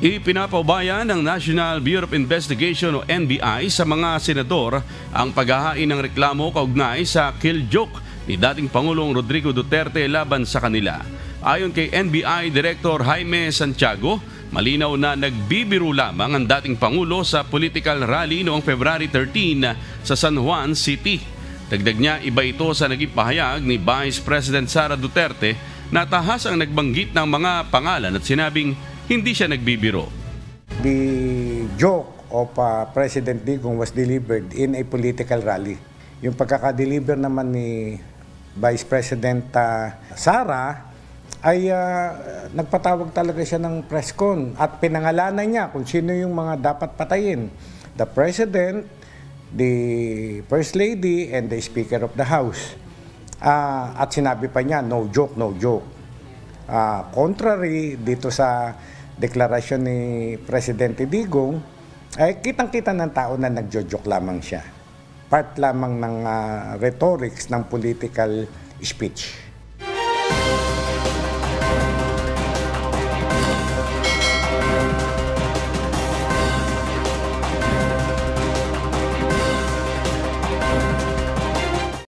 Ipinapaubaya ng National Bureau of Investigation o NBI sa mga senador ang paghahain ng reklamo kaugnay sa kill joke ni dating Pangulong Rodrigo Duterte laban sa kanila. Ayon kay NBI Director Jaime Santiago, malinaw na nagbibiro lamang ang dating Pangulo sa political rally noong February 13 sa San Juan City. Dagdag niya, iba ito sa naging pahayag ni Vice President Sara Duterte na tahas ang nagbanggit ng mga pangalan at sinabing hindi siya nagbibiro. The joke of President Digong was delivered in a political rally. Yung pagkaka-deliver naman ni Vice President Sara ay nagpatawag talaga siya ng press con at pinangalanan niya kung sino yung mga dapat patayin. The President, the First Lady, and the Speaker of the House. At sinabi pa niya, no joke, no joke. Contrary dito sa deklarasyon ni Presidente Digong, ay kitang-kita ng tao na nagjo-joke lamang siya. Part lamang ng rhetorics ng political speech.